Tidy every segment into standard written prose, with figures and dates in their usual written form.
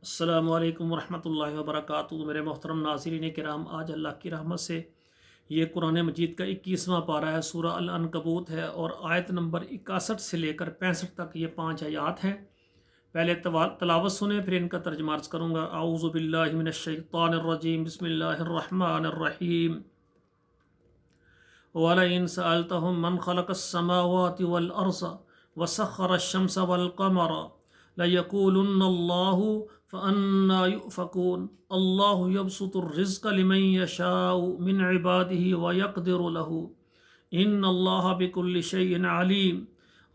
السلام علیکم ورحمۃ اللہ وبرکاتہ۔ میرے محترم ناظرین کرام، آج اللہ کی رحمت سے یہ قرآن مجید کا 21واں پارہ ہے، سورہ العنکبوت ہے، اور آیت نمبر 61 سے لے کر 65 تک یہ 5 آیات ہیں۔ پہلے تلاوت سنیں، پھر ان کا ترجمہ عرض کروں گا۔ اعوذ باللہ من الشیطان الرجیم، بسم اللہ الرحمن الرحیم۔ وَلَئِن سَأَلْتَهُم مَّنْ خَلَقَ السَّمَاوَاتِ وَالْأَرْضَ وَسَخَّرَ الشَّمْسَ وَالْقَمَرَ لَيَقُولُنَّ اللَّهُ فَأَنَّىٰ يُؤْفَكُونَ اللَّهُ يَبْسُطُ الرِّزْقَ لِمَن يَشَاءُ مِنْ عِبَادِهِ وَيَقْدِرُ لَهُ إِنَّ اللَّهَ بِكُلِّ شَيْءٍ عَلِيمٌ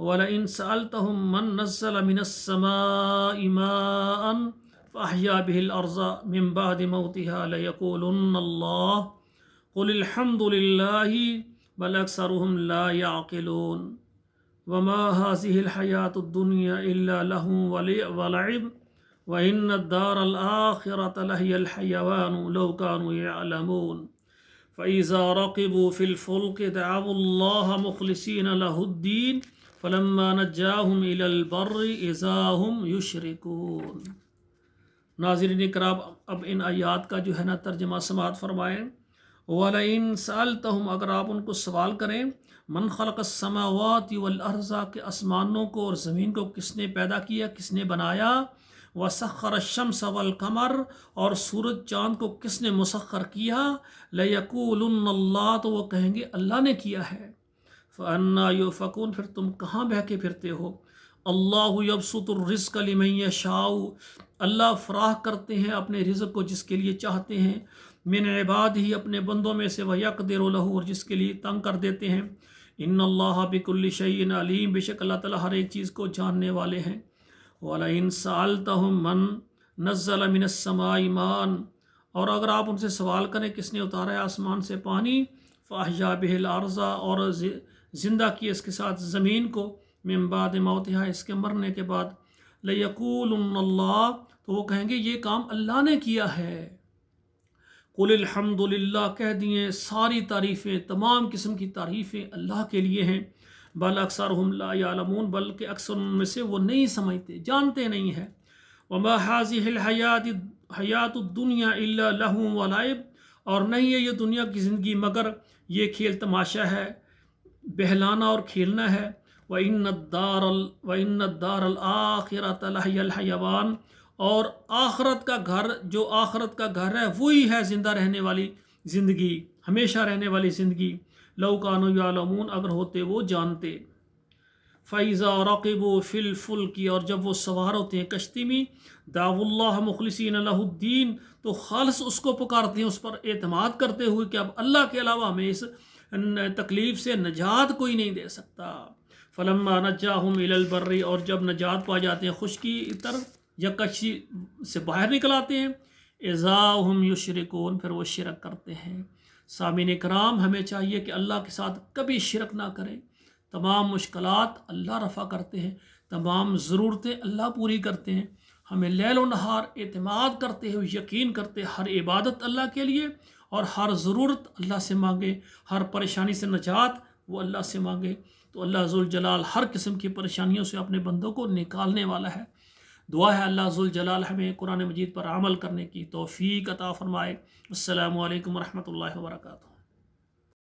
وَلَئِن سَأَلْتَهُم مَّن نَّزَّلَ مِنَ السَّمَاءِ مَاءً فَأَحْيَا بِهِ الْأَرْضَ مِن بَعْدِ مَوْتِهَا لَيَقُولُنَّ اللَّهُ قُلِ الْحَمْدُ لِلَّهِ بَلْ أَكْثَرُهُمْ لَا يَعْقِلُونَ وَمَا هَٰذِهِ الْحَيَاةُ الدُّنْيَا إِلَّا لَهْوٌ وَلَعِبٌ وَإِنَّ الدَّارَ الْآخِرَةَ لَهِيَ الْحَيَوَانُ لَوْ كَانُوا يَعْلَمُونَ فَإِذَا رَكِبُوا فِي الْفُلْكِ دَعَوُا اللَّهَ مُخْلِصِينَ لَهُ الدِّينَ فَلَمَّا نَجَّاهُمْ إِلَى الْبَرِّ إِذَا هُمْ يُشْرِكُونَ۔ ناظرین کرام، اب ان آیات کا جو ہے نا ترجمہ سماعت فرمائیں۔ وَلَئِن سَأَلْتَهُمْ، اگر آپ ان کو سوال کریں، من خلق السماوات والارض، کے آسمانوں کو اور زمین کو کس نے پیدا کیا، کس نے بنایا، وَسَخَّرَ الشَّمْسَ وَالْقَمَرَ، اور سورج چاند کو کس نے مسخر کیا، لَيَقُولُنَّ اللَّهُ، تو وہ کہیں گے اللہ نے کیا ہے۔ فَأَنَّىٰ يُؤْفَكُونَ، پھر تم کہاں بہکے پھرتے ہو۔ اللہ یبسط الرزق لمن یشاء، اللہ فراخ کرتے ہیں اپنے رزق کو جس کے لیے چاہتے ہیں، من عبادہ، اپنے بندوں میں سے، وَيَقْدِرُ لَهُ، اور جس کے لیے تنگ کر دیتے ہیں۔ ان اللہ بکل شیء علیم، بے شک اللہ تعالیٰ ہر ایک چیز کو جاننے والے ہیں۔ وَلَئِن سَأَلْتَهُم مَّن نَّزَّلَ مِنَ السَّمَاءِ مَاءً، اور اگر آپ ان سے سوال کریں کس نے اتارا ہے آسمان سے پانی، فَأَحْيَا بِهِ الْأَرْضَ، اور زندہ کیا اس کے ساتھ زمین کو، من بعد موتها، اس کے مرنے کے بعد، لَيَقُولُنَّ اللَّهُ، تو وہ کہیں گے یہ کام اللہ نے کیا ہے۔ قُلِ الْحَمْدُ لِلَّهِ، کہہ دیے ساری تعریفیں، تمام قسم کی تعریفیں اللہ کے لیے ہیں۔ بل اکثرهم لا يعلمون، بلکہ اکثر ان میں سے وہ نہیں سمجھتے، جانتے نہیں ہیں۔ وما هذه الحیات الدنیا الا لہو ولعب، اور نہیں ہے یہ دنیا کی زندگی مگر یہ کھیل تماشا ہے، بہلانا اور کھیلنا ہے۔ وَإِنَّ الدَّارَ الْآخِرَةَ لَهِيَ الْحَيَوَانُ، اور آخرت کا گھر، جو آخرت کا گھر ہے وہی ہے زندہ رہنے والی زندگی، ہمیشہ رہنے والی زندگی۔ لَوْ كَانُوا يَعْلَمُونَ، اگر ہوتے وہ جانتے۔ فَإِذَا رَكِبُوا فِي الْفُلْكِ، اور جب وہ سوار ہوتے ہیں کشتی میں، دعوا اللہ مخلصین لہ الدین، تو خالص اس کو پکارتے ہیں، اس پر اعتماد کرتے ہوئے کہ اب اللہ کے علاوہ ہمیں اس تکلیف سے نجات کوئی نہیں دے سکتا۔ فَلَمَّا نَجَّاهُمْ إِلَى الْبَرِّ، اور جب نجات پا جاتے ہیں خشکی طرف یا کشتی سے باہر نکل آتے ہیں، اِذَا هُمْ يُشْرِكُونَ، پھر وہ شرک کرتے ہیں۔ سامعین کرام، ہمیں چاہیے کہ اللہ کے ساتھ کبھی شرک نہ کریں۔ تمام مشکلات اللہ رفع کرتے ہیں، تمام ضرورتیں اللہ پوری کرتے ہیں۔ ہمیں لیل و نہار اعتماد کرتے ہوئے، یقین کرتے، ہر عبادت اللہ کے لیے، اور ہر ضرورت اللہ سے مانگے، ہر پریشانی سے نجات وہ اللہ سے مانگے، تو اللہ ذوالجلال ہر قسم کی پریشانیوں سے اپنے بندوں کو نکالنے والا ہے۔ دعا ہے اللہ ذوالجلال ہمیں قرآن مجید پر عمل کرنے کی توفیق عطا فرمائے۔ السلام علیکم ورحمۃ اللہ وبرکاتہ۔